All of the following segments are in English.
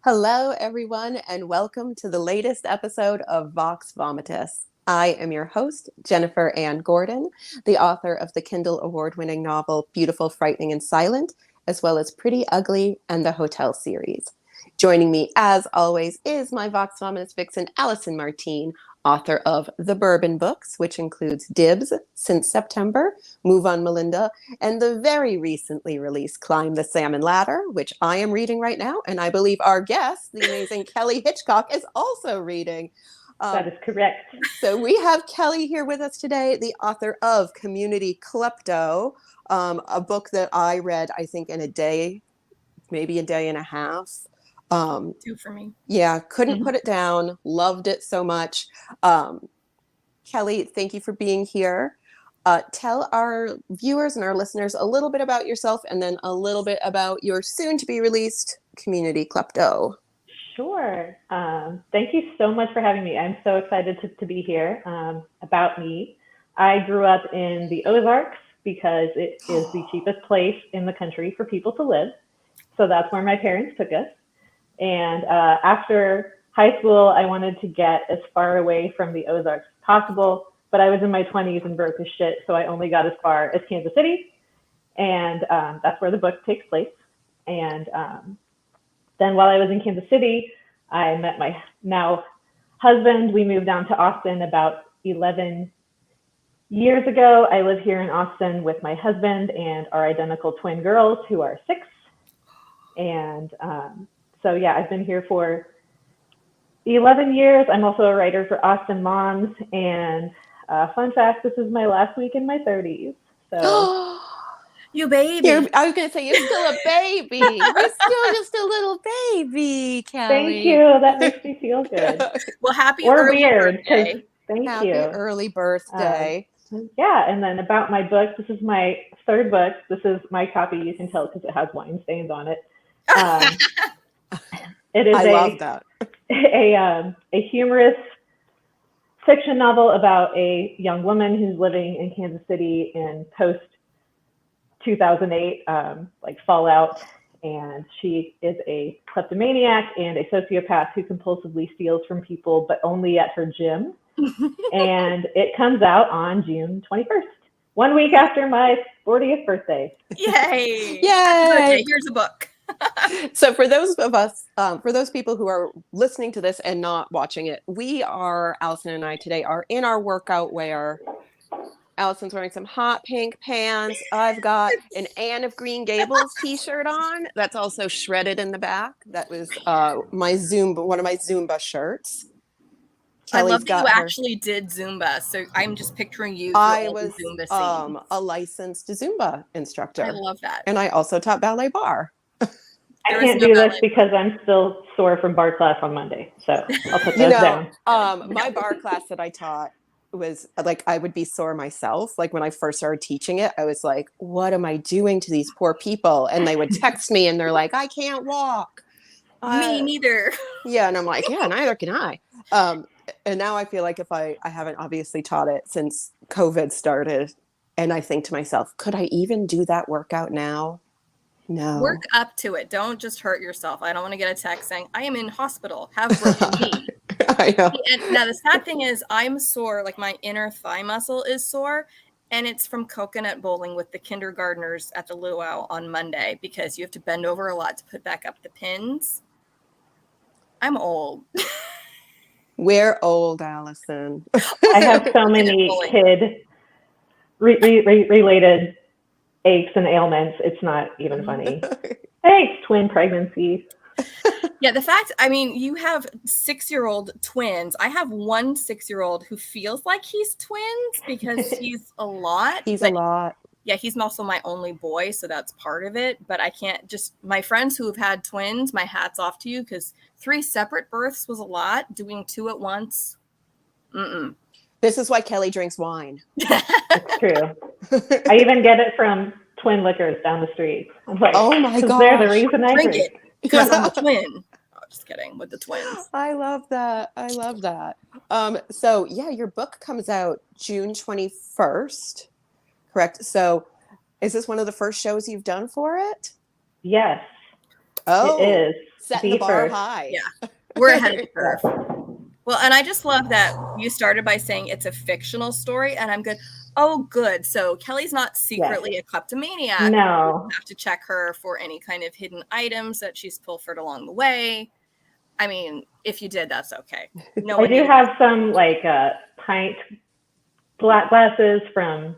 Hello, everyone, and welcome to the latest episode of Vox Vomitus. I am your host, Jennifer Ann Gordon, the author of the Kindle award-winning novel Beautiful, Frightening, and Silent, as well as Pretty Ugly and the Hotel series. Joining me, as always, is my Vox Vomitus vixen, Allison Martine, author of The Bourbon Books, which includes Dibs, Since September, Move on Melinda, and the very recently released Climb the Salmon Ladder, which I am reading right now, and I believe our guest, the amazing Kelly Hitchcock, is also reading. That is correct. So we have Kelly here with us today, the author of Community Klepto, a book that I read, I think, in a day, maybe a day and a half. Two for me. Yeah, couldn't put it down. Loved it so much. Kelly, thank you for being here. Tell our viewers and our listeners a little bit about yourself and then a little bit about your soon-to-be released Community Klepto. Sure. Thank you so much for having me. I'm so excited to be here. About me, I grew up in the Ozarks because it is the cheapest place in the country for people to live. So that's where my parents took us. And after high school, I wanted to get as far away from the Ozarks as possible, but I was in my 20s and broke as shit, so I only got as far as Kansas City, and that's where the book takes place. And then while I was in Kansas City, I met my now husband. We moved down to Austin about 11 years ago. I live here in Austin with my husband and our identical twin girls who are 6. And so yeah, I've been here for 11 years. I'm also a writer for Austin Moms. And fun fact, this is my last week in my 30s. So you baby. I was going to say, you're still a baby. You're still just a little baby, Kelly. Thank you. That makes me feel good. Well, happy or early weird, birthday. Thank Happy you. early birthday. Yeah, and then about my book, this is my 3rd book. This is my copy. You can tell because it has wine stains on it. It is love that. a humorist fiction novel about a young woman who's living in Kansas City in post 2008, like fallout, and she is a kleptomaniac and a sociopath who compulsively steals from people, but only at her gym. And it comes out on June 21st, 1 week after my 40th birthday. Yay! Yay! Happy birthday. Here's a book. So for those of us, for those people who are listening to this and not watching it, Allison and I today are in our workout wear. Allison's wearing some hot pink pants. I've got an Anne of Green Gables t-shirt on. That's also shredded in the back. That was one of my Zumba shirts. Kelly's I love that you actually did Zumba. So I'm just picturing you. I was a licensed Zumba instructor. I love that. And I also taught ballet bar. I can't do this because I'm still sore from bar class on Monday. So I'll put those down. My bar class that I taught was like, I would be sore myself. Like when I first started teaching it, I was like, what am I doing to these poor people? And they would text me and they're like, I can't walk. Me neither. Yeah. And I'm like, yeah, neither can I. And now I feel like if I haven't obviously taught it since COVID started. And I think to myself, could I even do that workout now? No. Work up to it. Don't just hurt yourself. I don't want to get a text saying, I am in hospital, have broken knee. I know. And now the sad thing is I'm sore, like my inner thigh muscle is sore, and it's from coconut bowling with the kindergartners at the luau on Monday because you have to bend over a lot to put back up the pins. I'm old. We're old, Allison. I have so many kid related aches and ailments. It's not even funny. Thanks, twin pregnancy. Yeah, the fact, I mean, you have 6-year-old twins. I have one 6-year-old who feels like he's twins because he's a lot. He's a lot. Yeah, he's also my only boy, so that's part of it. But I can't my friends who have had twins, my hat's off to you because 3 separate births was a lot. Doing 2 at once, This is why Kelly drinks wine. It's true. I even get it from Twin Liquors down the street. I'm like, oh my god, they're the reason I drink it because I'm a twin. Oh, just kidding, with the twins. I love that. So yeah, your book comes out June 21st, correct? So is this one of the first shows you've done for it? Yes. Oh, It is. setting Be the bar first. high. Yeah. We're ahead of the curve. Well, and I just love that you started by saying it's a fictional story, and I'm good. Oh, good. So Kelly's not secretly a kleptomaniac. No. You have to check her for any kind of hidden items that she's pilfered along the way. I mean, if you did, that's okay. No I one do needed- have some like pint glasses from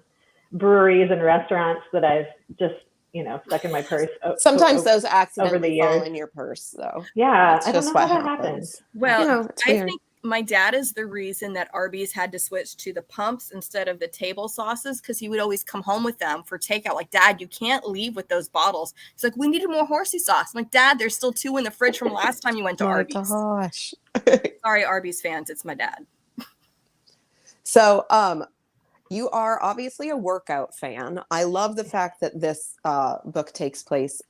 breweries and restaurants that I've just, stuck in my purse. Sometimes those over the accidentally fall years. in your purse, though. Yeah, That's I don't just know how what that happens. happens. Well, It's I weird. think my dad is the reason that Arby's had to switch to the pumps instead of the table sauces, because he would always come home with them for takeout. Like, Dad, you can't leave with those bottles. He's like, we needed more horsey sauce. I'm like, Dad, there's still 2 in the fridge from last time you went to My Arby's. gosh. Sorry, Arby's fans, it's my dad. So, you are obviously a workout fan. I love the fact that this book takes place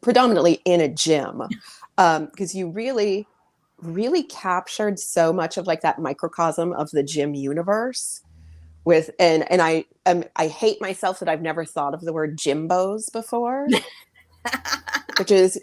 predominantly in a gym, because you really, really captured so much of like that microcosm of the gym universe. And I hate myself that I've never thought of the word gymbos before, which is,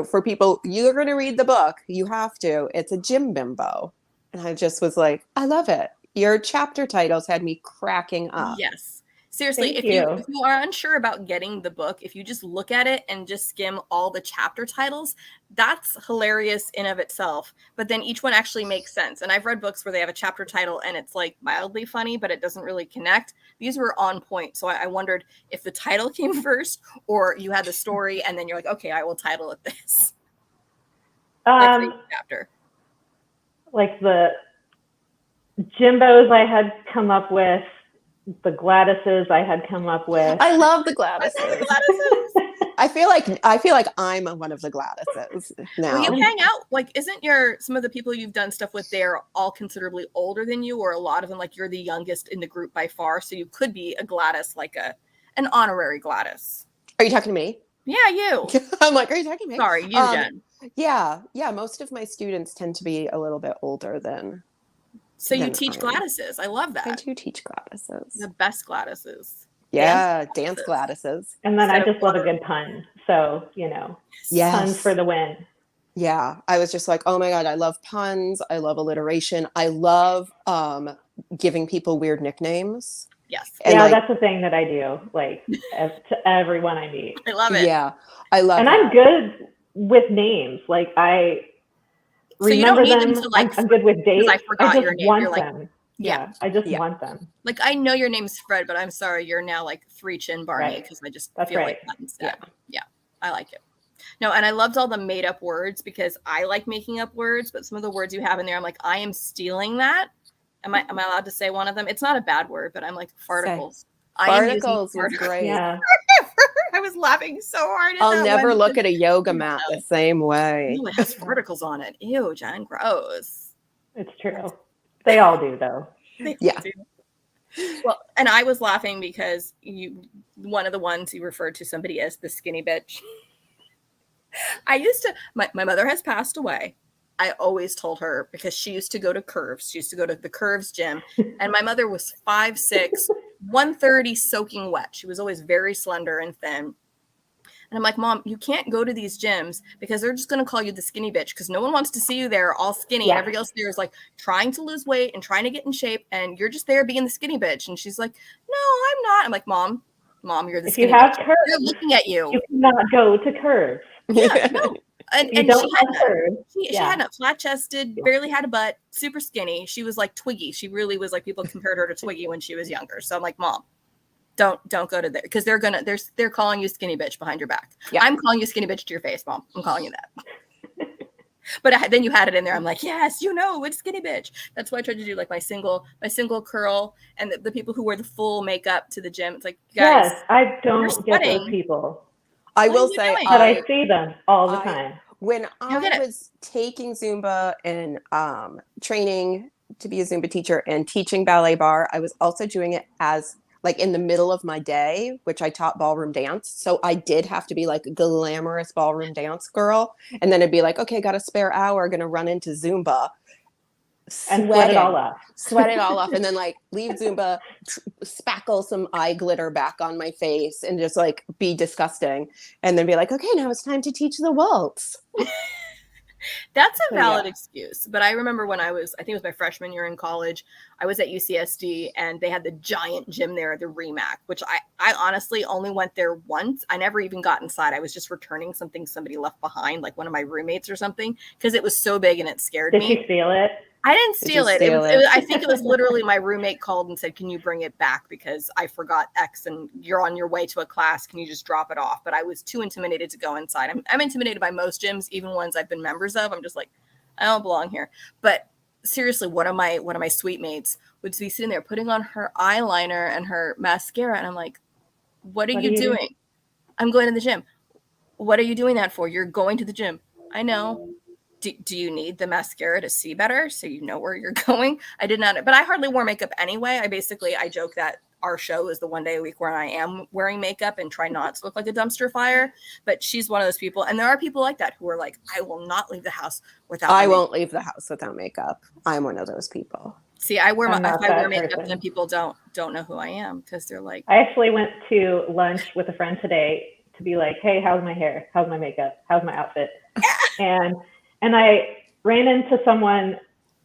for people, you're going to read the book, you have to. It's a gym bimbo, and I just was like, I love it. Your chapter titles had me cracking up. Yes. Seriously, Thank if you you. are unsure about getting the book, if you just look at it and just skim all the chapter titles, that's hilarious in of itself. But then each one actually makes sense. And I've read books where they have a chapter title and it's like mildly funny, but it doesn't really connect. These were on point. So I wondered if the title came first or you had the story and then you're like, okay, I will title it this. Like the chapter. Like the Jimbos I had come up with, the Gladyses I had come up with. I love the Gladyses. I feel like I'm one of the Gladyses now. Well, you hang out, like, isn't some of the people you've done stuff with there all considerably older than you, or a lot of them, like, you're the youngest in the group by far, so you could be a Gladys, like an honorary Gladys. Are you talking to me? Yeah, you. I'm like, are you talking to me? Sorry, you, Jen. Yeah. Most of my students tend to be a little bit older than. So you teach Gladyses. I love that. I do teach Gladyses. The best Gladyses. Yeah, dance Gladyses. And then I just love a good pun. So, Yes. Puns for the win. Yeah, I was just like, oh my God, I love puns. I love alliteration. I love giving people weird nicknames. Yes. And that's the thing that I do, like, to everyone I meet. I love it. Yeah, I love it. And I'm good with names. Like, I remember them. I'm good with dates. I forgot your name. Want them. Yeah, I just want them. Like, I know your name's Fred, but I'm sorry, you're now like 3 Chin Barney because I just feel like that instead. Yeah, I like it. No, and I loved all the made up words because I like making up words, but some of the words you have in there, I'm like, I am stealing that. Am I allowed to say one of them? It's not a bad word, but I'm like, farticles. Farticles is great. Yeah. I was laughing so hard. I'll never look at a yoga mat the same way. Ooh, it has farticles on it. Ew, Jen, gross. It's true. They all do, though. Yeah. Well, and I was laughing because one of the ones you referred to somebody as the skinny bitch. I used to, my mother has passed away. I always told her because she used to go to Curves. She used to go to the Curves gym. And my mother was 5'6", 130 soaking wet. She was always very slender and thin. And I'm like, Mom, you can't go to these gyms because they're just going to call you the skinny bitch because no one wants to see you there all skinny. And everybody else there is like trying to lose weight and trying to get in shape. And you're just there being the skinny bitch. And she's like, no, I'm not. I'm like, Mom, you're the skinny bitch. Curves, they're looking at you. You cannot go to Curves. Yeah, no. And she had a flat chested, barely had a butt, super skinny. She was like Twiggy. She really was like, people compared her to Twiggy when she was younger. So I'm like, Mom, don't go to there because they're calling you skinny bitch behind your back. Yeah. I'm calling you skinny bitch to your face, Mom. I'm calling you that. But then you had it in there. I'm like, yes, it's skinny bitch. That's why I tried to do like my single curl and the people who wear the full makeup to the gym. It's like, guys, yes, I don't get those people. I will say, but I see them all the time. When I was taking Zumba and training to be a Zumba teacher and teaching ballet bar, I was also doing it as like in the middle of my day, which I taught ballroom dance. So I did have to be like a glamorous ballroom dance girl. And then it'd be like, okay, got a spare hour, going to run into Zumba. And sweat it all off. Sweat it all off, and then like leave Zumba, spackle some eye glitter back on my face, and just like be disgusting, and then be like, okay, now it's time to teach the waltz. That's a valid excuse. But I remember when I think it was my freshman year in college, I was at UCSD and they had the giant gym there, the REMAC, which I honestly only went there once. I never even got inside. I was just returning something somebody left behind, like one of my roommates or something, because it was so big and it scared me. Did you steal it? I didn't steal it. I think it was literally my roommate called and said, can you bring it back? Because I forgot X and you're on your way to a class. Can you just drop it off? But I was too intimidated to go inside. I'm intimidated by most gyms, even ones I've been members of. I'm just like, I don't belong here. But seriously, one of my suite mates would be sitting there putting on her eyeliner and her mascara. And I'm like, what are you doing? I'm going to the gym. What are you doing that for? You're going to the gym. I know. Do you need the mascara to see better so you know where you're going? I did not, but I hardly wore makeup anyway. I joke that our show is the one day a week where I am wearing makeup and try not to look like a dumpster fire. But she's one of those people. And there are people like that who are like, I will not leave the house without I won't leave the house without makeup. I'm one of those people. See, if I wear makeup, then people don't know who I am because they're like. I actually went to lunch with a friend today to be like, hey, how's my hair? How's my makeup? How's my outfit? And I ran into someone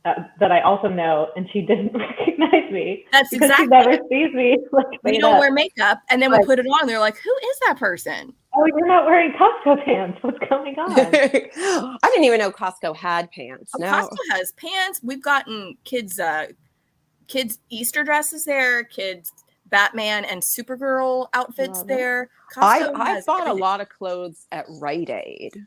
that I also know, and she didn't recognize me. That's because exactly. She never sees me. We don't wear makeup, and then we put it on. And they're like, "Who is that person?" Oh, you're not wearing Costco pants. What's going on? I didn't even know Costco had pants. Costco has pants. We've gotten kids Easter dresses there. Kids Batman and Supergirl outfits there. I've bought a lot of clothes at Rite Aid.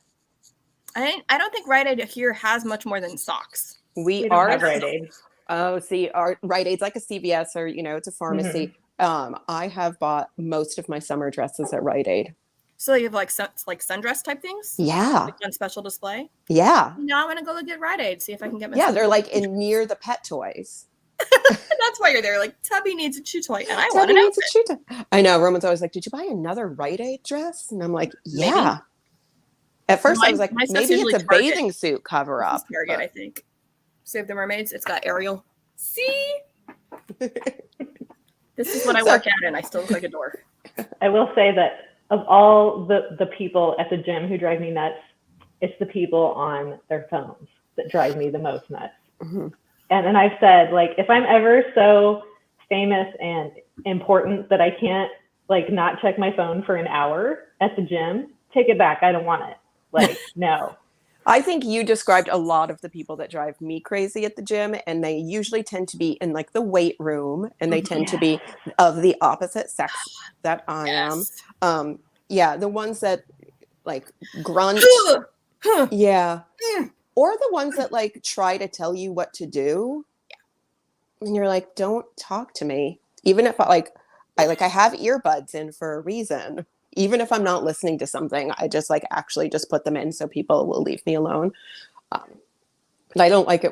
I don't think Rite Aid here has much more than socks. We are at Rite Aid. Oh, see, our Rite Aid's like a CVS or, it's a pharmacy. Mm-hmm. I have bought most of my summer dresses at Rite Aid. So you have like sundress type things? Yeah. Like on special display? Yeah. Now I'm going to go look at Rite Aid, see if I can get my they're like near the pet toys. That's why you're there. Like, Tubby needs a chew toy, and I want an outfit. A chew toy. I know. Roman's always like, did you buy another Rite Aid dress? And I'm like, yeah. Maybe. At first, I was like, maybe it's a bathing suit cover up. Target, I think. Save the Mermaids. It's got Ariel. See? This is what I work at, and I still look like a dork. I will say that of all the people at the gym who drive me nuts, it's the people on their phones that drive me the most nuts. Mm-hmm. And I've said, like, if I'm ever so famous and important that I can't, like, not check my phone for an hour at the gym, take it back. I don't want it. Like, no. I think you described a lot of the people that drive me crazy at the gym, and they usually tend to be in like the weight room, and they tend to be of the opposite sex that I am. The ones that like grunt. Yeah. Or the ones that like try to tell you what to do. And you're like, don't talk to me. Even if I have earbuds in for a reason. Even if I'm not listening to something, I just like actually just put them in so people will leave me alone. But I don't like it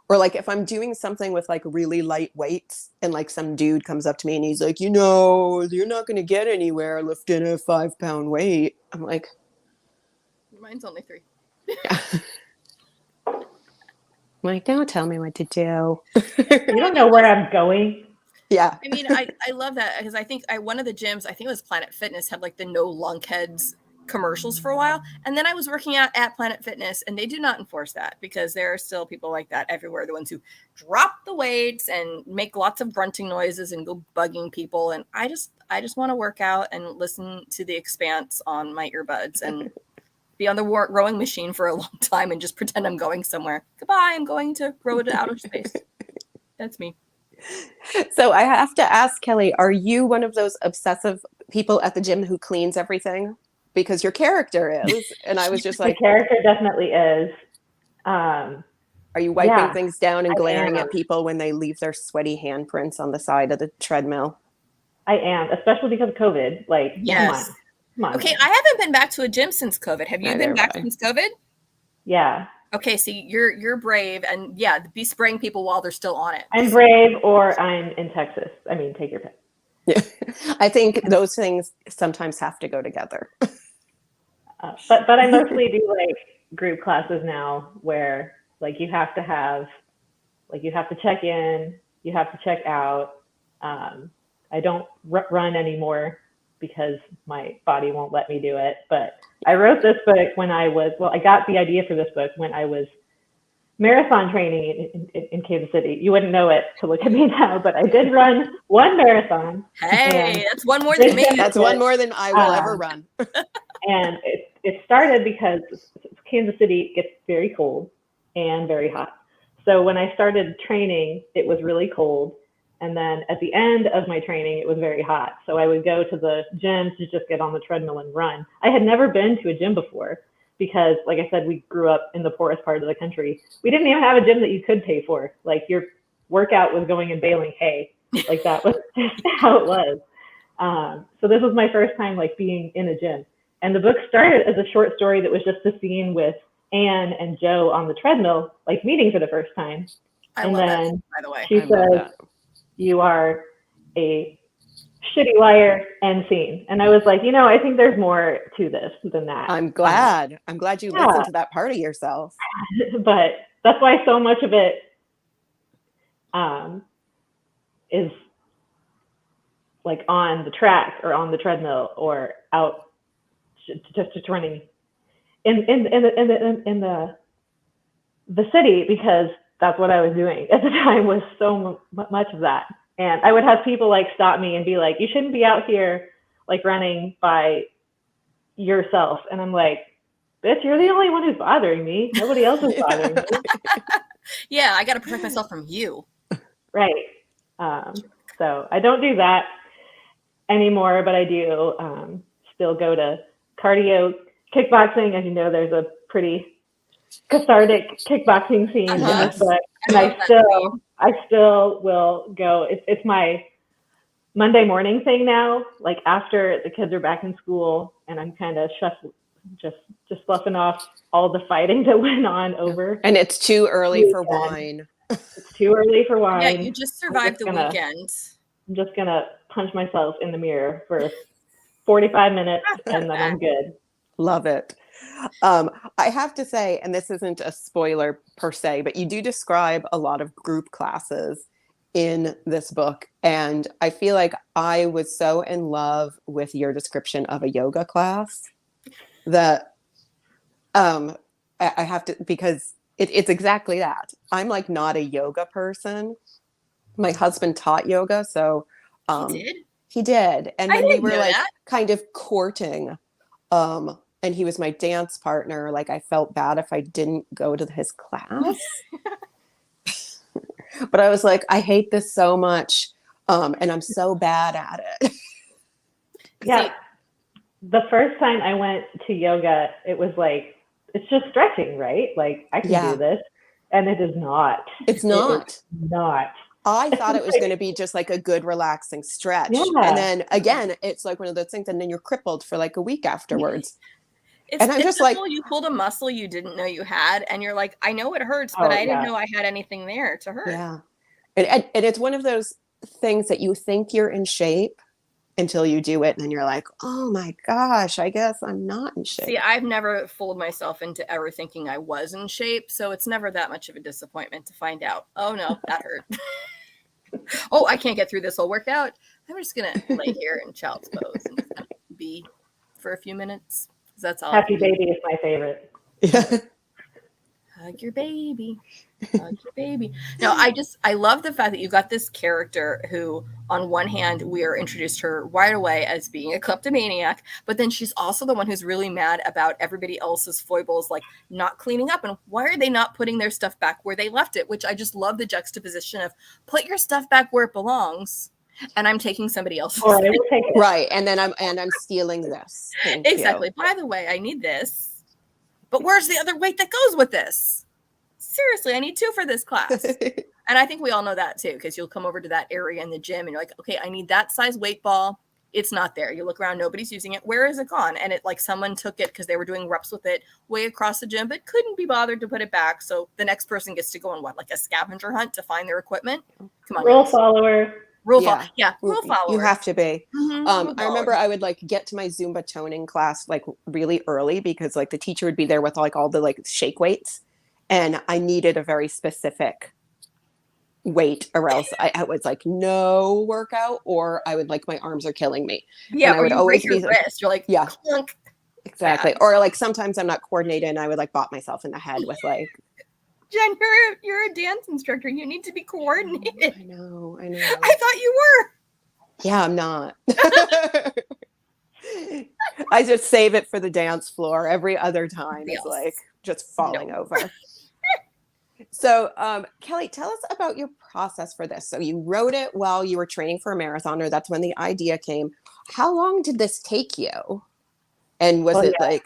or like if I'm doing something with like really light weights and like some dude comes up to me and he's like, you're not going to get anywhere lifting a 5-pound weight. I'm like, mine's only 3. Yeah. I'm like, don't tell me what to do. You don't know where I'm going. Yeah. I mean, I love that because I think one of the gyms, I think it was Planet Fitness, had like the no lunkheads commercials for a while. And then I was working out at Planet Fitness and they do not enforce that because there are still people like that everywhere. The ones who drop the weights and make lots of grunting noises and go bugging people. And I just want to work out and listen to The Expanse on my earbuds and be on the rowing machine for a long time and just pretend I'm going somewhere. Goodbye, I'm going to row to outer space. That's me. So I have to ask, Kelly, are you one of those obsessive people at the gym who cleans everything? Because your character is. And I was just like... The character definitely is. Are you wiping things down and glaring at people when they leave their sweaty handprints on the side of the treadmill? I am, especially because of COVID. Like, yes. Come on. Okay, I haven't been back to a gym since COVID. Have you been back since COVID? Yeah. Okay, see, you're brave, and be spraying people while they're still on it. I'm brave, or I'm in Texas. I mean, take your pick. Yeah, I think those things sometimes have to go together. But I mostly do like group classes now, where like you have to have Like you have to check in, you have to check out. I don't run anymore because my body won't let me do it. But I wrote this book when I got the idea for this book when I was marathon training in Kansas City. You wouldn't know it to look at me now, but I did run one marathon. Hey, that's one more than me. That's one more than I will ever run. And it started because Kansas City gets very cold and very hot. So when I started training, it was really cold. And then at the end of my training, it was very hot. So I would go to the gym to just get on the treadmill and run. I had never been to a gym before because, like I said, we grew up in the poorest part of the country. We didn't even have a gym that you could pay for. Like your workout was going and baling hay. Like that was just how it was. So this was my first time like being in a gym. And the book started as a short story that was just a scene with Anne and Joe on the treadmill, like meeting for the first time. I and love then that, by the way. she says, "You are a shitty liar," end scene. And I was like, I think there's more to this than that. I'm glad. I'm glad you listened to that part of yourself. But that's why so much of it is like on the track or on the treadmill or out just running in the city, because that's what I was doing at the time, was so much of that. And I would have people like stop me and be like, "You shouldn't be out here like running by yourself." And I'm like, "Bitch, you're the only one who's bothering me. Nobody else is bothering me." Yeah, I got to protect myself from you. Right. So I don't do that anymore, but I do still go to cardio kickboxing. As you know, there's a pretty cathartic kickboxing scene in this book. And I still will go. It's my Monday morning thing now, like after the kids are back in school and I'm kind of just sloughing off all the fighting that went on over. And it's too early for wine. It's too early for wine. Yeah, you just survived the weekend. I'm just going to punch myself in the mirror for 45 minutes and then I'm good. Love it. I have to say, and this isn't a spoiler per se, but you do describe a lot of group classes in this book. And I feel like I was so in love with your description of a yoga class that I have to, because it's exactly that. I'm like not a yoga person. My husband taught yoga, so he did. And then we were like kind of courting. And he was my dance partner. Like I felt bad if I didn't go to his class. But I was like, I hate this so much. And I'm so bad at it. Yeah. The first time I went to yoga, it was like, it's just stretching, right? Like I can do this. And it is not. It's not. It's not. I thought it was going to be just like a good, relaxing stretch. Yeah. And then again, it's like one of those things. And then you're crippled for like a week afterwards. And I'm just like, you pulled a muscle you didn't know you had. And you're like, I know it hurts, but I didn't know I had anything there to hurt. Yeah. And it's one of those things that you think you're in shape until you do it. And then you're like, oh my gosh, I guess I'm not in shape. See, I've never fooled myself into ever thinking I was in shape. So it's never that much of a disappointment to find out, oh no, that hurt. Oh, I can't get through this whole workout. I'm just going to lay here in child's pose and be for a few minutes. That's all. Happy Baby is my favorite. Yeah. Hug your baby. Hug your baby. No, I love the fact that you got this character who, on one hand, we are introduced her right away as being a kleptomaniac, but then she's also the one who's really mad about everybody else's foibles, like not cleaning up. And why are they not putting their stuff back where they left it? Which I just love the juxtaposition of put your stuff back where it belongs. And I'm taking somebody else's. Right. And then I'm stealing this. Exactly. By the way, I need this. But where's the other weight that goes with this? Seriously, I need 2 for this class. And I think we all know that too, because you'll come over to that area in the gym and you're like, okay, I need that size weight ball. It's not there. You look around, nobody's using it. Where is it gone? And it like someone took it because they were doing reps with it way across the gym, but couldn't be bothered to put it back. So the next person gets to go on like a scavenger hunt to find their equipment. Come on. Rule follower. Rule follower. You have to be. I remember I would like get to my Zumba toning class like really early because like the teacher would be there with like all the like shake weights, and I needed a very specific weight, or else I was like no workout, or I would like my arms are killing me. Yeah, And I or would you break always your be like, wrist. You're like, yeah, clunk. exactly. Bad. Or like sometimes I'm not coordinated and I would like bop myself in the head with like, Jen, you're a dance instructor. You need to be coordinated. I know. I thought you were. Yeah, I'm not. I just save it for the dance floor. Every other time Yes. it's like just falling over. So, Kelly, tell us about your process for this. So you wrote it while you were training for a marathon, or that's when the idea came. How long did this take you? And was it like...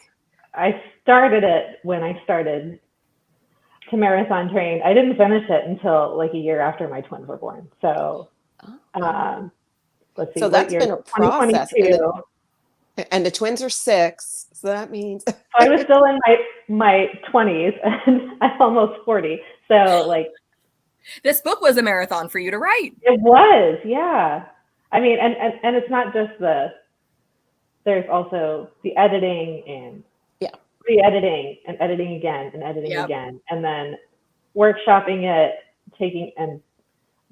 I started it when I started to marathon train. I didn't finish it until like a year after my twins were born. So, let's see. So that's been a process. 2022. And the twins are 6. So that means... So I was still in my 20s and I'm almost 40. So like... This book was a marathon for you to write. It was, yeah. I mean, and it's not just there's also the editing and re-editing and editing again and editing again. And then workshopping it, taking and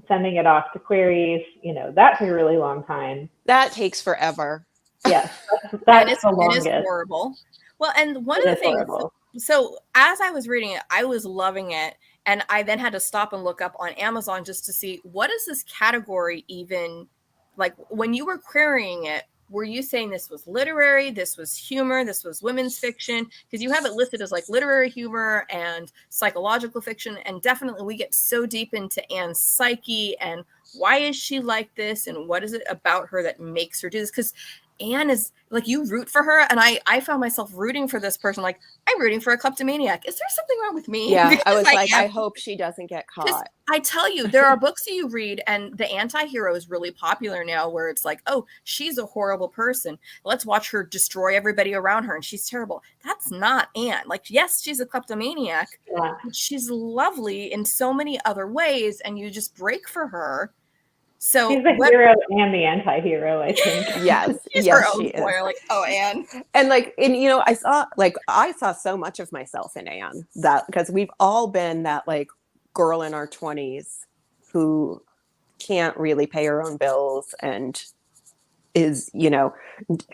sending it off to queries, that took a really long time. That takes forever. Yes, that's the It longest. is horrible. Well, and one of the things, so as I was reading it, I was loving it. And I then had to stop and look up on Amazon just to see, what is this category even, like when you were querying it, were you saying this was literary, this was humor, this was women's fiction? Because you have it listed as like literary humor and psychological fiction. And definitely we get so deep into Anne's psyche and why is she like this? And what is it about her that makes her do this? Because Anne is like, you root for her. And I found myself rooting for this person. Like, I'm rooting for a kleptomaniac. Is there something wrong with me? Yeah, Because I was like, I hope she doesn't get caught. I tell you, there are books that you read and the anti-hero is really popular now where it's like, oh, she's a horrible person. Let's watch her destroy everybody around her and she's terrible. That's not Anne. Like, yes, she's a kleptomaniac, but she's lovely in so many other ways and you just break for her. So she's the hero and the anti-hero, I think. Yes, she's yes, her own she is. player. Like, oh, Anne. And like, I saw so much of myself in Anne, that because we've all been that like girl in our 20s who can't really pay her own bills and is,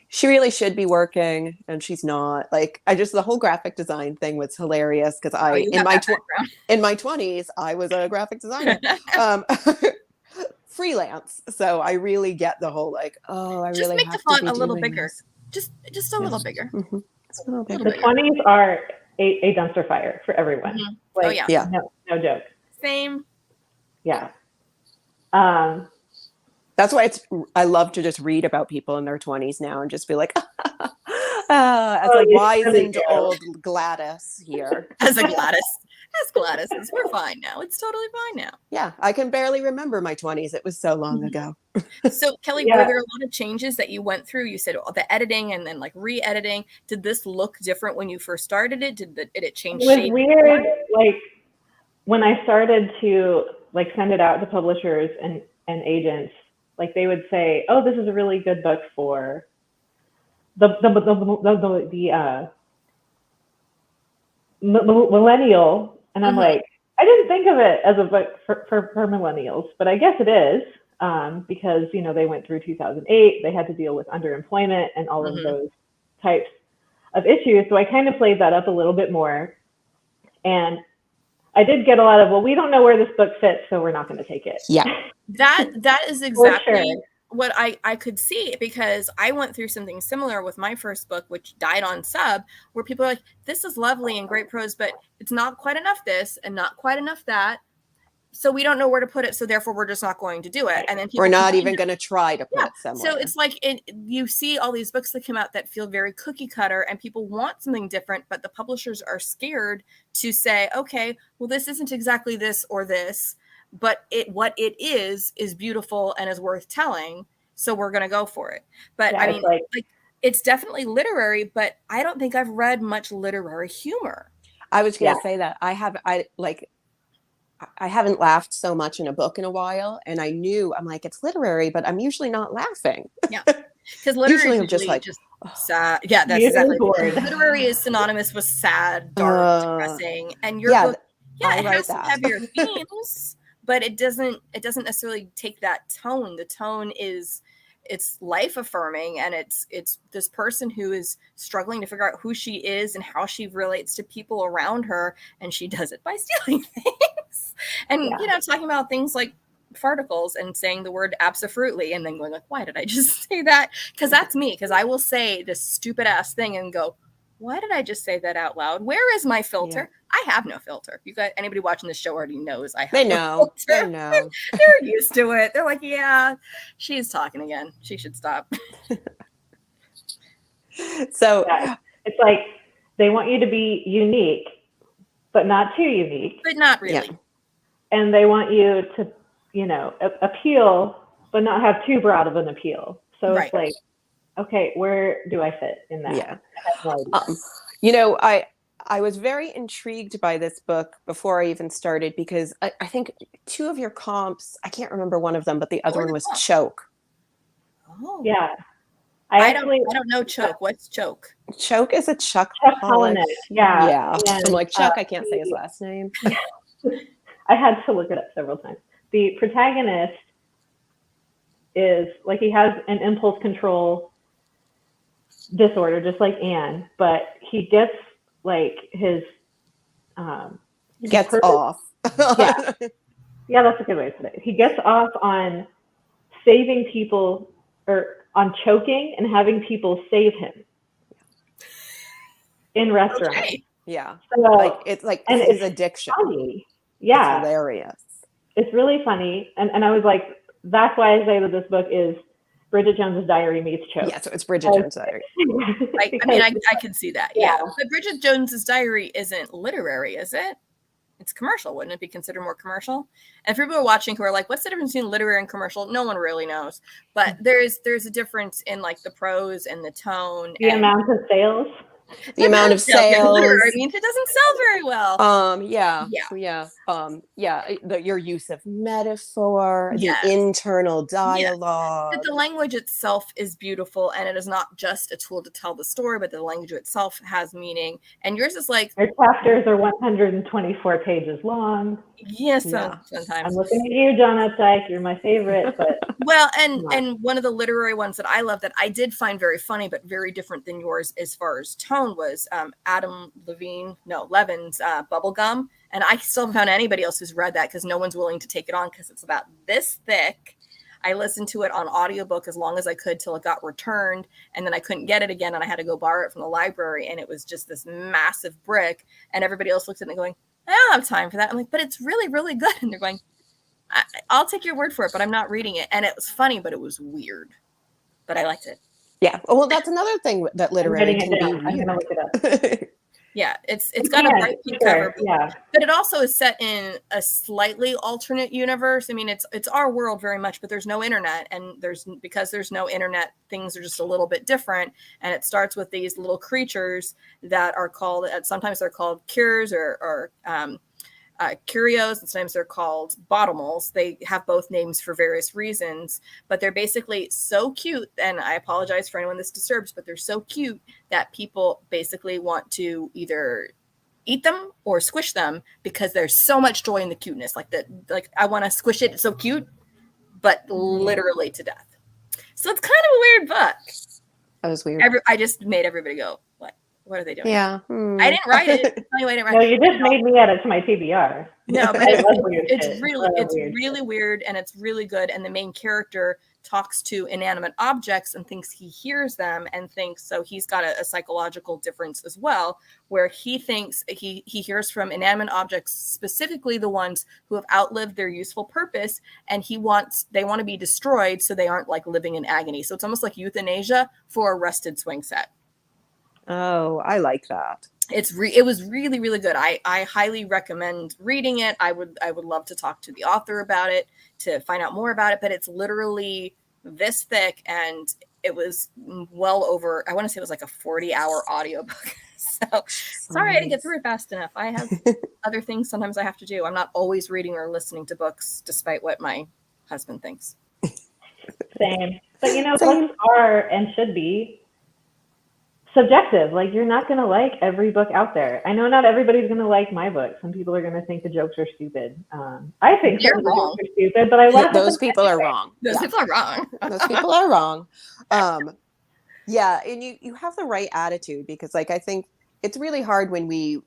she really should be working and she's not. Like, the whole graphic design thing was hilarious because in my 20s I was a graphic designer. Freelance, so I really get the whole like, oh, I just really make have the font to a be little doing bigger. this. Just a little bigger. Mm-hmm. A little bigger. The 20s are a dumpster fire for everyone. Mm-hmm. Like, yeah, no joke. Same. Yeah. That's why I love to just read about people in their 20s now and just be like, as a wizened old Gladys here. As Gladys is. We're fine now. It's totally fine now. Yeah, I can barely remember my 20s. It was so long ago. So, Kelly, were there a lot of changes that you went through? You said the editing and then like re-editing. Did this look different when you first started it? Did it change shape? It was weird. Like when I started to like send it out to publishers and agents, like they would say, "Oh, this is a really good book for the millennial." And I'm like, I didn't think of it as a book for millennials, but I guess it is because, they went through 2008. They had to deal with underemployment and all of those types of issues. So I kind of played that up a little bit more. And I did get a lot of, well, we don't know where this book fits, so we're not going to take it. Yeah. That is exactly what I could see, because I went through something similar with my first book, which died on sub, where people are like, this is lovely and great prose, but it's not quite enough this and not quite enough that. So we don't know where to put it. So therefore we're just not going to do it. And then we're not even going to try to put it somewhere. So it's like, you see all these books that come out that feel very cookie cutter and people want something different, but the publishers are scared to say, okay, well, this isn't exactly this or this, but what it is beautiful and is worth telling. So we're going to go for it. But I mean, like it's definitely literary, but I don't think I've read much literary humor. I was going to say that I haven't laughed so much in a book in a while, and I'm like, it's literary, but I'm usually not laughing. Yeah, because literary usually I'm just sad. Yeah, that's exactly. Literary is synonymous with sad, dark, depressing, and your book, it has some heavier themes, but it doesn't necessarily take that tone. The tone is, it's life affirming, and it's this person who is struggling to figure out who she is and how she relates to people around her, and she does it by stealing things and talking about things like farticles and saying the word absolutely and then going like, why did I just say that? Because that's me, because I will say this stupid ass thing and go, why did I just say that out loud? Where is my filter? I have no filter. You got anybody watching this show already knows I have no filter. They know. They're used to it. They're like, yeah, she's talking again. She should stop. So it's like they want you to be unique, but not too unique. But not really. Yeah. And they want you to, appeal, but not have too broad of an appeal. So it's like, okay, where do I fit in that? Yeah. I have no idea. I was very intrigued by this book before I even started because I think two of your comps, I can't remember one of them, but the other one was choke. Oh. Yeah. I don't know choke. What's choke? Choke is a Chuck Palahniuk. Yeah. And, I'm like, Chuck, I can't say his last name. I had to look it up several times. The protagonist is like, he has an impulse control disorder, just like Anne, but he gets like his gets off. Yeah, that's a good way to put it. He gets off on saving people, or on choking and having people save him in restaurants. Okay. Yeah. So, it's like and his it's addiction. Funny. Yeah. It's hilarious. It's really funny. And I was like, that's why I say that this book is Bridget Jones's Diary meets choke. Yeah, so it's Bridget Jones's Diary. I can see that. Yeah. But Bridget Jones's Diary isn't literary, is it? It's commercial. Wouldn't it be considered more commercial? And for people who are watching who are like, what's the difference between literary and commercial? No one really knows. But there's a difference in like the prose and the tone. The amount of sales. The amount of sales. Literary means it doesn't sell very well. Your use of metaphor, Yes. the internal dialogue. That the language itself is beautiful, and it is not just a tool to tell the story, but the language itself has meaning. And yours is like, our chapters are 124 pages long. Yes, sometimes. I'm looking at you, John Updike. You're my favorite. But well, and one of the literary ones that I love that I did find very funny, but very different than yours as far as tone, was Adam Levin's Bubblegum. And I still haven't found anybody else who's read that because no one's willing to take it on because it's about this thick. I listened to it on audiobook as long as I could till it got returned, and then I couldn't get it again, and I had to go borrow it from the library, and it was just this massive brick, and everybody else looked at it and going, I don't have time for that. I'm like, but it's really, really good. And they're going, I'll take your word for it, but I'm not reading it. And it was funny, but it was weird. But I liked it. Yeah. Well, that's another thing that literary can be weird. I'm going to look it up. Yeah, it's got a bright pink cover, yeah. But it also is set in a slightly alternate universe. I mean, it's our world very much, but there's no internet, and because there's no internet, things are just a little bit different. And it starts with these little creatures that are called, sometimes they're called cures or curios, and sometimes they're called bottomals. They have both names for various reasons, but they're basically so cute, and I apologize for anyone this disturbs, but they're so cute that people basically want to either eat them or squish them because there's so much joy in the cuteness. Like I want to squish it, it's so cute, but literally to death. So it's kind of a weird book. That was weird. I just made everybody go, what are they doing? Yeah. I didn't write it. Anyway, I didn't write no, it. you just made me add it to my TBR. No, but it's really really weird, and it's really good. And the main character talks to inanimate objects and thinks he hears them, and thinks, so he's got a psychological difference as well, where he thinks he hears from inanimate objects, specifically the ones who have outlived their useful purpose, and they want to be destroyed so they aren't like living in agony. So it's almost like euthanasia for a rusted swing set. Oh, I like that. It was really, really good. I highly recommend reading it. I would love to talk to the author about it to find out more about it, but it's literally this thick, and it was well over, I want to say it was like a 40-hour audiobook. So sorry I didn't get through it fast enough. I have other things sometimes I have to do. I'm not always reading or listening to books, despite what my husband thinks. Same. But books are and should be subjective. Like, you're not going to like every book out there. I know not everybody's going to like my book. Some people are going to think the jokes are stupid. I think some of the jokes are stupid, but I laugh. Those people are wrong. Those people are wrong. Those people are wrong. Yeah, and you have the right attitude, because like I think it's really hard when we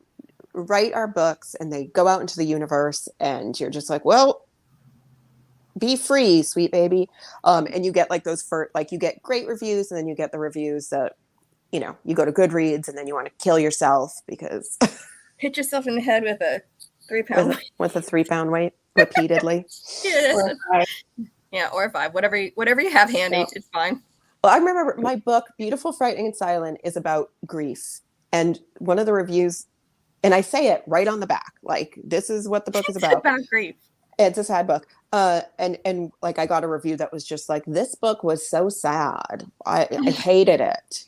write our books and they go out into the universe and you're just like, well, be free, sweet baby. And you get like you get great reviews, and then you get the reviews that, you know, you go to Goodreads and then you want to kill yourself because hit yourself in the head with a 3-pound weight. With a 3-pound weight repeatedly. Yeah, or 5, whatever you have handy, it's fine. Well, I remember my book, Beautiful, Frightening, and Silent, is about grief. And one of the reviews, and I say it right on the back, like, this is what the book is about. About grief. It's a sad book. And like, I got a review that was just like, this book was so sad. I hated it.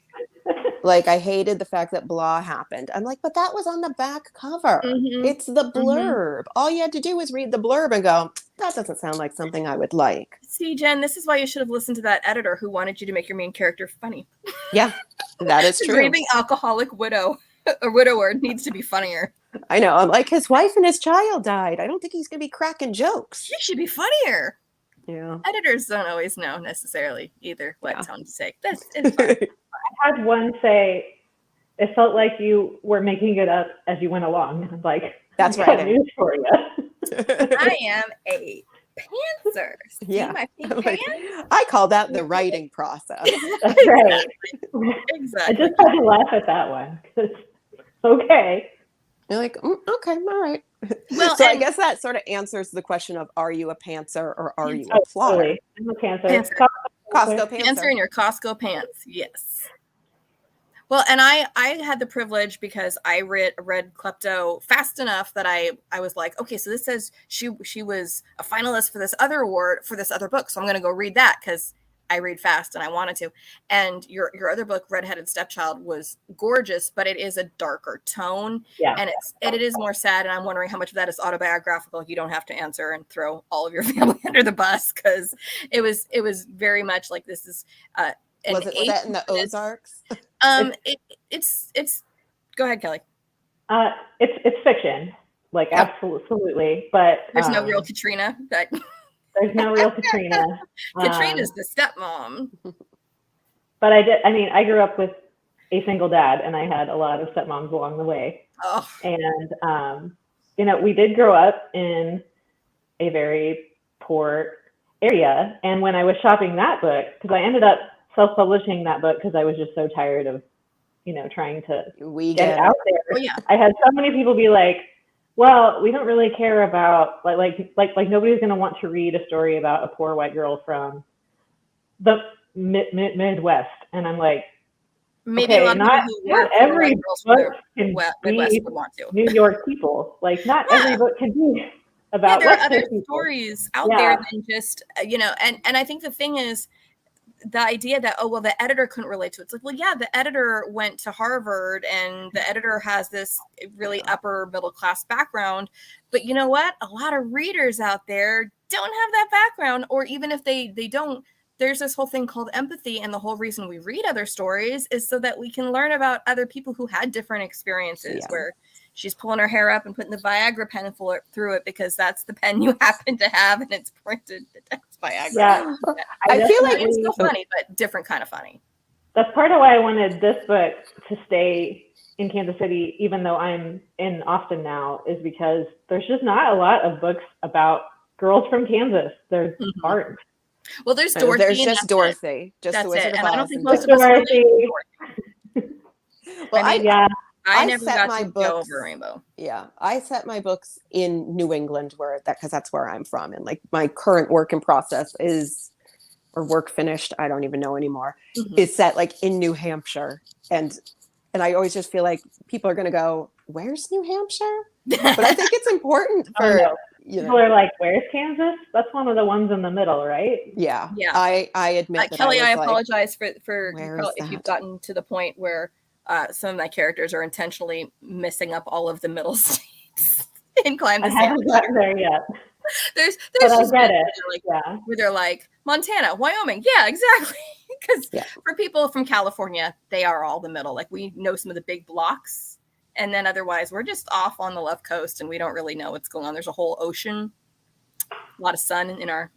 Like, I hated the fact that blah happened. I'm like, but that was on the back cover. Mm-hmm. It's the blurb. Mm-hmm. All you had to do was read the blurb and go, that doesn't sound like something I would like. See, Jen, this is why you should have listened to that editor who wanted you to make your main character funny. Yeah, that is true. The grieving alcoholic widow or widower needs to be funnier. I know. I'm like, his wife and his child died. I don't think he's going to be cracking jokes. He should be funnier. Yeah. Editors don't always know necessarily either what tone to say. It's fine. I had one say, it felt like you were making it up as you went along. I'm like, that's right. News for you. I am a pantser. See my pink like, pants? I call that the writing process. That's right. Exactly. I just had to laugh at that one. Okay. You're like, okay, all right. Well, so I guess that sort of answers the question of, are you a pantser or are you a plotter? Totally. I'm a pantser. Costco pantser. Pantser in your Costco pants. Yes. Well, and I had the privilege because I read Klepto fast enough that I was like, okay, so this says she was a finalist for this other award for this other book, so I'm going to go read that because I read fast and I wanted to. And your other book, Redheaded Stepchild, was gorgeous, but it is a darker tone. Yeah. And it is more sad. And I'm wondering how much of that is autobiographical. You don't have to answer and throw all of your family under the bus, because it was very much like, this is was that in the Ozarks? It's go ahead, Kelly. It's fiction, like absolutely, but there's no real Katrina. There's no real Katrina. Katrina's the stepmom. But I grew up with a single dad, and I had a lot of stepmoms along the way. Oh. And, we did grow up in a very poor area. And when I was shopping that book, because I ended up self-publishing that book because I was just so tired of, trying to get it out there. Oh, yeah. I had so many people be like, well, we don't really care about like nobody's going to want to read a story about a poor white girl from the Midwest. And I'm like, maybe okay, a lot not every book can Midwest be would want to. New York people. Like, not every book can be about there are other people. stories out there than just, and I think the thing is, the idea that, the editor couldn't relate to it. It's like, well, yeah, the editor went to Harvard and the editor has this really upper middle class background. But you know what? A lot of readers out there don't have that background, or even if they don't, there's this whole thing called empathy. And the whole reason we read other stories is so that we can learn about other people who had different experiences, where she's pulling her hair up and putting the Viagra pen through it because that's the pen you happen to have and it's printed that's Viagra. Yeah. I feel like it's still funny, but different kind of funny. That's part of why I wanted this book to stay in Kansas City, even though I'm in Austin now, is because there's just not a lot of books about girls from Kansas. There aren't. Well, there's Dorothy. There's just Dorothy. Just that's the Wizard it. of And Oz. I don't think most of us really Dorothy. Well, I never set got my to books, go over Rainbow. Yeah, I set my books in New England because that's where I'm from, and like my current work in process or work finished, I don't even know anymore, is set like in New Hampshire, and I always just feel like people are going to go, "Where's New Hampshire?" But I think it's important for people are like, "Where's Kansas?" That's one of the ones in the middle, right? Yeah. I admit that. Kelly, I like, apologize for if you've gotten to the point where some of my characters are intentionally missing up all of the middle states in Climb the I haven't gotten there yet. There's but just I get it. Where they're like Montana, Wyoming. Yeah, exactly. Because Yeah. for people from California, they are all the middle. Like we know some of the big blocks, and then otherwise we're just off on the left coast and we don't really know what's going on. There's a whole ocean, a lot of sun in our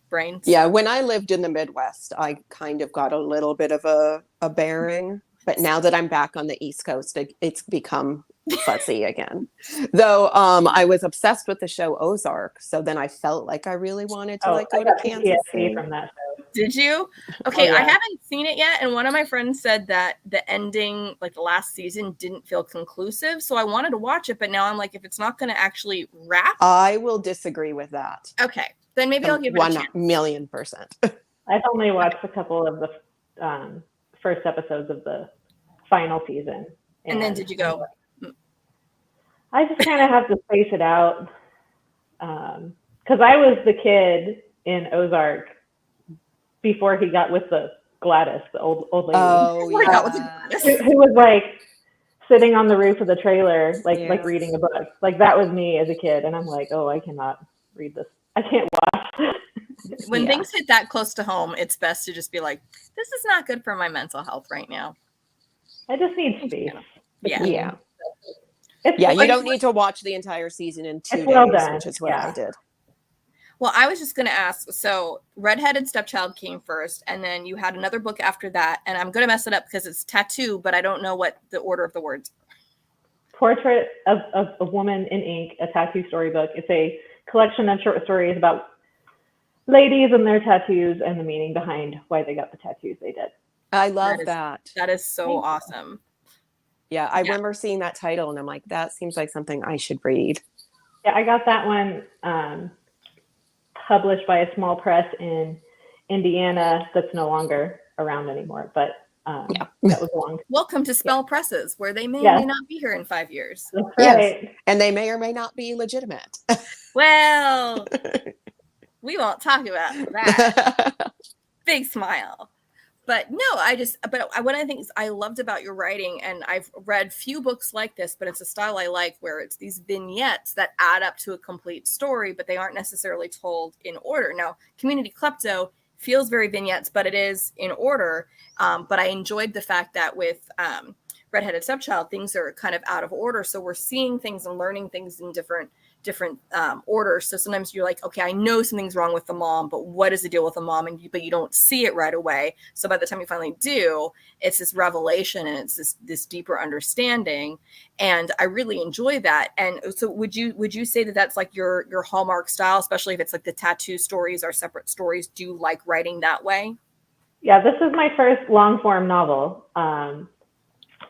brains. Yeah, when I lived in the Midwest, I kind of got a little bit of a bearing. But now that I'm back on the East Coast, it's become fuzzy again. Though I was obsessed with the show Ozark, so then I felt like I really wanted to like go to Kansas City. From that show. Did you? Okay, Oh, yeah. I haven't seen it yet, and one of my friends said that the ending, like the last season, didn't feel conclusive. So I wanted to watch it, but now I'm like, if it's not going to actually wrap, I will disagree with that. okay, then maybe I'll give it a chance. 1,000,000%. I've only watched a couple of the first episodes of the final season. And then did you go? I just kind of have to space it out. Because I was the kid in Ozark before he got with the Gladys, the old lady. Oh, Before he got with the yeah. Gladys. Who was like sitting on the roof of the trailer, like Yes. reading a book. Like that was me as a kid. And I'm like, oh, I cannot read this. I can't watch this. When Yeah. things hit that close to home, it's best to just be like, this is not good for my mental health right now. I just need space. Yeah. Yeah. It's, Yeah, you like, don't need to watch the entire season in 2 It's well days, done, which is what yeah. I did. Well, I was just going to ask. So, Redheaded Stepchild came first, and then you had another book after that. And I'm going to mess it up because it's tattoo, but I don't know what the order of the words. Portrait of a Woman in Ink, a Tattoo Storybook. It's a collection of short stories about ladies and their tattoos and the meaning behind why they got the tattoos they did. I love that. That is so Thank you. awesome. Yeah, I remember seeing that title and I'm like, that seems like something I should read. Yeah, I got that one published by a small press in Indiana that's no longer around anymore. But that was a long time. Welcome to Spell Presses, where they may or Yes. may not be here in 5 years. That's Yes. right. And they may or may not be legitimate. Well, we won't talk about that. Big smile. But no, one of the things I loved about your writing, and I've read few books like this, but it's a style I like where it's these vignettes that add up to a complete story, but they aren't necessarily told in order. Now, Community Klepto feels very vignettes, but it is in order. But I enjoyed the fact that with Redheaded Stepchild, things are kind of out of order. So we're seeing things and learning things in different orders. So sometimes you're like, okay, I know something's wrong with the mom, but what is the deal with the mom? But you don't see it right away. So by the time you finally do, it's this revelation and it's this deeper understanding. And I really enjoy that. And so would you say that that's like your hallmark style, especially if it's like the tattoo stories are separate stories? Do you like writing that way? Yeah, this is my first long form novel.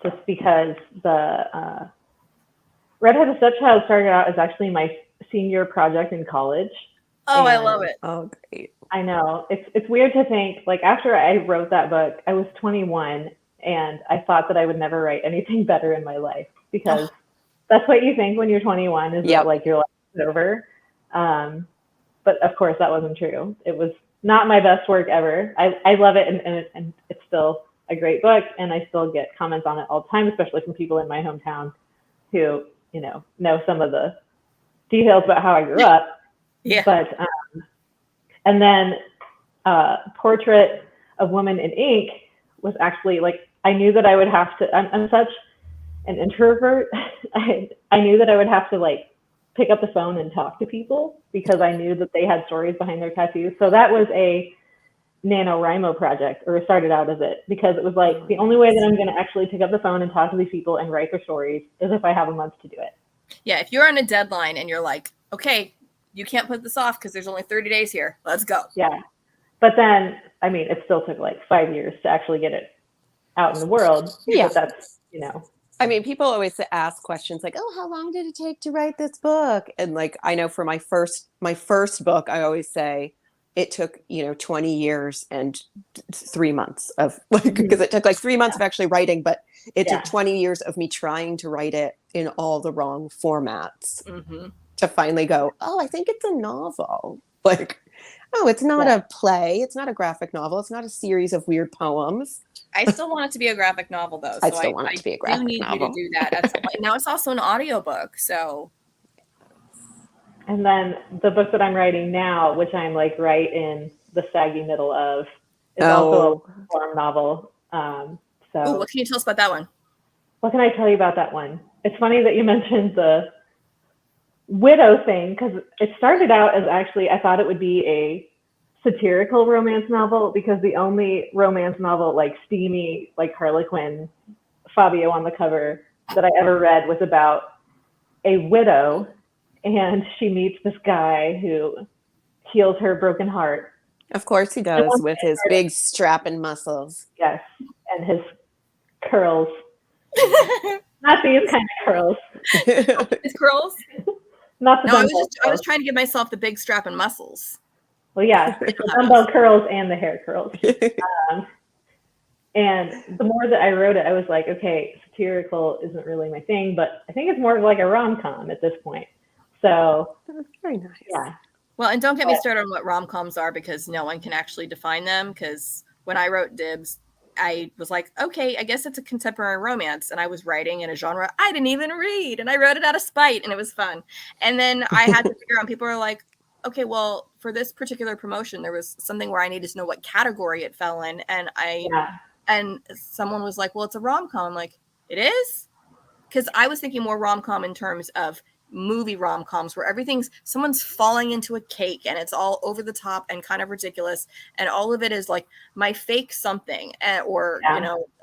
Just because the Redheaded Stepchild started out as actually my senior project in college. Oh, I love it. Oh, great. I know. It's weird to think, like, after I wrote that book, I was 21, and I thought that I would never write anything better in my life, because that's what you think when you're 21, is that, like, your life is over. But, of course, that wasn't true. It was not my best work ever. I love it, and it's still a great book, and I still get comments on it all the time, especially from people in my hometown who, know some of the details about how I grew up. Yeah. But, and then Portrait of Woman in Ink was actually, like, I knew that I would have to, I'm such an introvert. I knew that I would have to, like, pick up the phone and talk to people because I knew that they had stories behind their tattoos. So that was a NaNoWriMo project, or started out as it, because it was like, the only way that I'm going to actually pick up the phone and talk to these people and write their stories is if I have a month to do it. Yeah, if you're on a deadline and you're like, okay, you can't put this off because there's only 30 days here. Let's go. Yeah. But then, I mean, it still took like 5 years to actually get it out in the world. Yeah. But that's, I mean, people always ask questions like, oh, how long did it take to write this book? And like, I know for my first book, I always say it took, 20 years and 3 months of, like, because it took like 3 months of actually writing, but it took 20 years of me trying to write it in all the wrong formats to finally go, oh, I think it's a novel. Like, oh, it's not a play. It's not a graphic novel. It's not a series of weird poems. I still want it to be a graphic novel, though. So I still want it to be a graphic do need novel. you to do that at some point. Now it's also an audiobook, so. And then the book that I'm writing now, which I'm like right in the saggy middle of, It's also a Oh, form novel. Ooh, what can you tell us about that one? What can I tell you about that one? It's funny that you mentioned the widow thing, because it started out as actually, I thought it would be a satirical romance novel, because the only romance novel, like steamy, like Harlequin, Fabio on the cover, that I ever read was about a widow, and she meets this guy who heals her broken heart. of course he does, with his big strapping muscles. Yes, and his curls. Not these kind of curls. His curls? Not the No, dumbbell I was curls. trying to give myself the big strap and muscles. Well, yeah, the dumbbell curls and the hair curls. And the more that I wrote it, I was like, okay, satirical isn't really my thing, but I think it's more of like a rom-com at this point. So, very nice. Yeah. Well, and don't get me started on what rom-coms are, because no one can actually define them. Because when I wrote Dibs, I was like, okay, I guess it's a contemporary romance. And I was writing in a genre I didn't even read. And I wrote it out of spite, and it was fun. And then I had to figure out, people are like, okay, well, for this particular promotion, there was something where I needed to know what category it fell in. And and someone was like, well, it's a rom-com. I'm like, it is? Because I was thinking more rom-com in terms of movie rom-coms, where someone's falling into a cake and it's all over the top and kind of ridiculous, and all of it is like my fake something, or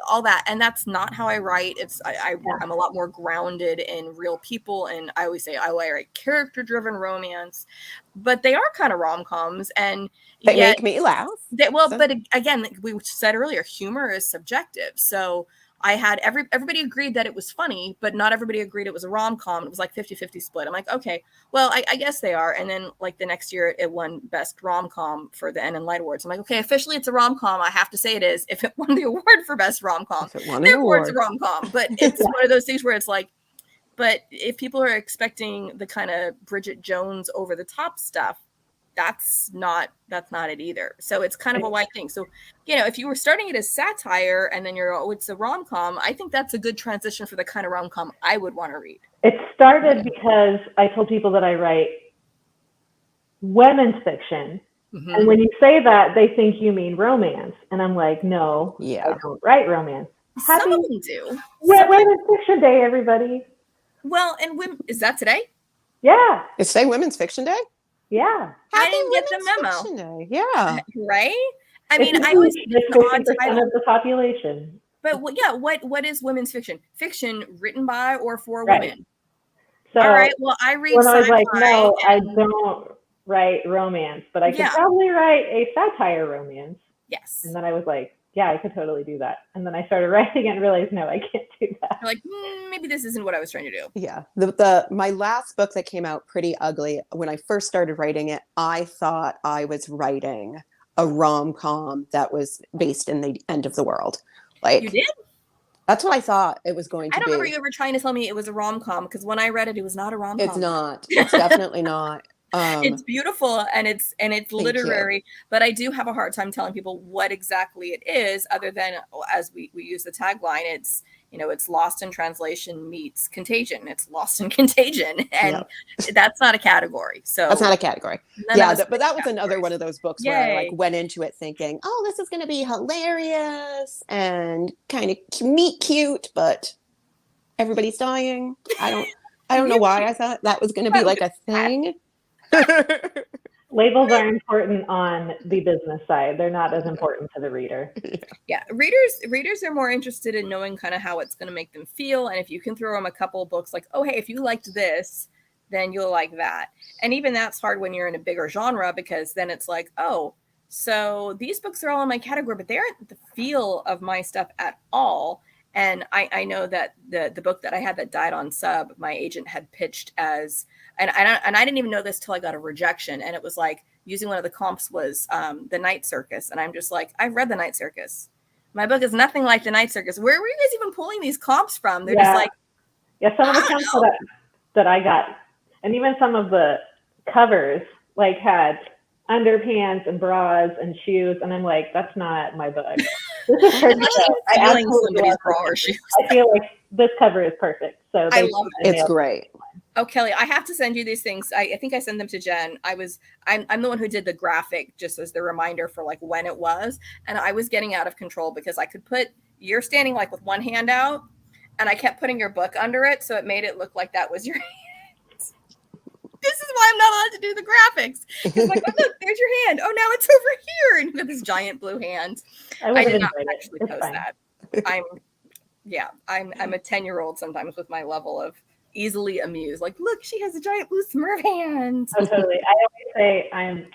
all that. And that's not how I write. I'm a lot more grounded in real people, and I always say I write character-driven romance, but they are kind of rom-coms, and they make me laugh. But again, we said earlier, humor is subjective. So I had everybody agreed that it was funny, but not everybody agreed it was a rom-com. It was like 50-50 split. I'm like, okay, well, I guess they are. And then like the next year it won best rom-com for the N and Light Awards. I'm like, okay, officially it's a rom-com. I have to say it is. If it won the award for best rom-com, therefore it's a rom-com. But it's one of those things where it's like, but if people are expecting the kind of Bridget Jones over the top stuff, that's not it either. So it's kind of a wide thing. So, if you were starting it as satire and then it's a rom-com, I think that's a good transition for the kind of rom-com I would want to read. It started because I told people that I write women's fiction. Mm-hmm. And when you say that, they think you mean romance. And I'm like, no, I don't write romance. Some of them do. Women's Fiction Day, everybody. Well, and is that today? Yeah. It's today Women's Fiction Day? Yeah. I didn't get the memo. Yeah. Right? I mean, I always think it's an odd title of the population. But what is women's fiction? Fiction written by or for women. So all right. Well, I read when I was like, no, I don't write romance, but I could probably write a satire romance. Yes. And then I was like, yeah, I could totally do that. And then I started writing and realized, no, I can't do that. You're like, maybe this isn't what I was trying to do. Yeah. My last book that came out, Pretty Ugly, when I first started writing it, I thought I was writing a rom-com that was based in the end of the world. Like, you did? That's what I thought it was going to be. I don't remember you ever trying to tell me it was a rom-com, because when I read it, it was not a rom-com. It's not. It's definitely not. It's beautiful and it's literary, but I do have a hard time telling people what exactly it is, other than as we use the tagline, it's it's Lost in Translation meets Contagion. It's Lost in Contagion, and that's not a category. So that's not a category. But that was another one of those books where I went into it thinking, oh, this is going to be hilarious and kind of meet cute, but everybody's dying. I don't know why I thought that was going to be like a thing. Labels are important on the business side. They're not as important to the reader. Yeah, readers are more interested in knowing kind of how it's going to make them feel, and if you can throw them a couple of books like, oh, hey, if you liked this, then you'll like that. And even that's hard when you're in a bigger genre, because then it's like, oh, so these books are all in my category, but they aren't the feel of my stuff at all. And I know that the book that I had that died on sub, my agent had pitched as, and I didn't even know this till I got a rejection. And it was like, using one of the comps was The Night Circus. And I'm just like, I've read The Night Circus. My book is nothing like The Night Circus. Where were you guys even pulling these comps from? They're just like, some of the comps that I got, and even some of the covers like had underpants and bras and shoes, and I'm like, that's not my book. This is perfect. I feel like this this cover is perfect. So I love it. It's great. Oh, Kelly, I have to send you these things. I think I sent them to Jen. I'm the one who did the graphic just as the reminder for like when it was. And I was getting out of control because I could you're standing like with one hand out and I kept putting your book under it. So it made it look like that was your hand. This is why I'm not allowed to do the graphics. Because like, oh, look, there's your hand. Oh, now it's over here. And you have this giant blue hand. I did not actually post that. I'm a 10-year-old sometimes with my level of easily amused. Like, look, she has a giant blue Smurf hand. Oh, totally. I always say I'm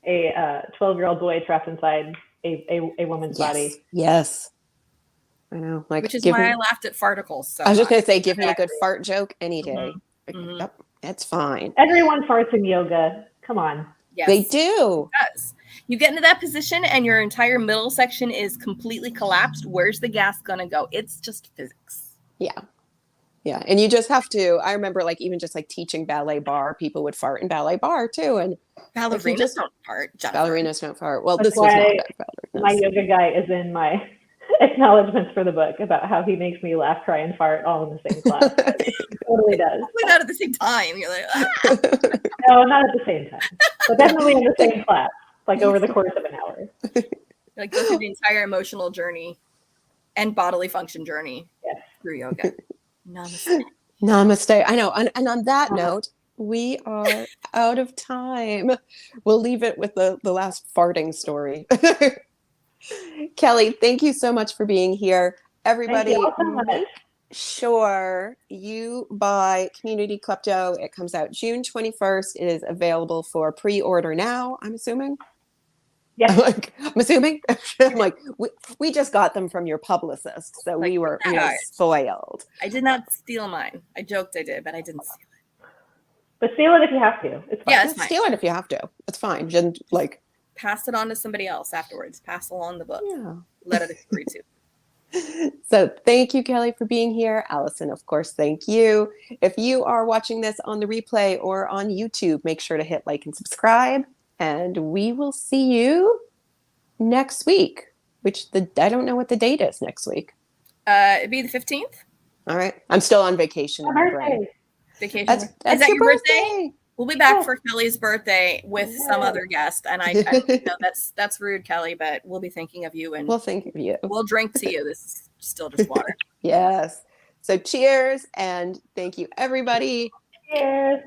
a 12-year-old boy trapped inside a woman's body. Yes. I know. Like, which is why I laughed at farticles. So I was just going to say, give me a good fart joke any day. Mm-hmm. Yep, that's fine. Everyone farts in yoga. Come on. Yes. They do. It does. You get into that position and your entire middle section is completely collapsed. Where's the gas going to go? It's just physics. Yeah. Yeah. And you just have to, I remember like even just like teaching ballet bar, people would fart in ballet bar too. And ballerinas don't fart. Jennifer. Ballerinas don't fart. Well, That's this was not about ballerinas. My yoga guy is in my acknowledgments for the book about how he makes me laugh, cry, and fart all in the same class. Totally does. Hopefully not at the same time. You're like, ah. No, not at the same time. But definitely in the same class, like over the course of an hour. Like go through the entire emotional journey and bodily function journey through yoga. Namaste. Namaste. I know. And on that note, we are out of time. We'll leave it with the last farting story. Kelly, thank you so much for being here. Everybody, make sure you buy Community Klepto. It comes out June 21st. It is available for pre-order now, I'm assuming. Yeah. I'm assuming. I'm like, we just got them from your publicist, so we were spoiled. I did not steal mine. I joked I did, but I didn't steal it. But steal it if you have to. It's fine. Yeah, it's fine. Steal it if you have to. It's fine. Just like pass it on to somebody else afterwards. Pass along the book. Yeah. Let it agree to. So thank you, Kelly, for being here. Allison, of course, thank you. If you are watching this on the replay or on YouTube, make sure to hit like and subscribe. And we will see you next week, which I don't know what the date is next week. It'd be the 15th. All right. I'm still on vacation. Vacation. That's is that your birthday? We'll be back for Kelly's birthday with some other guest. And I know that's rude, Kelly, but we'll be thinking of you. And we'll think of you. We'll drink to you. This is still just water. Yes. So cheers. And thank you, everybody. Cheers.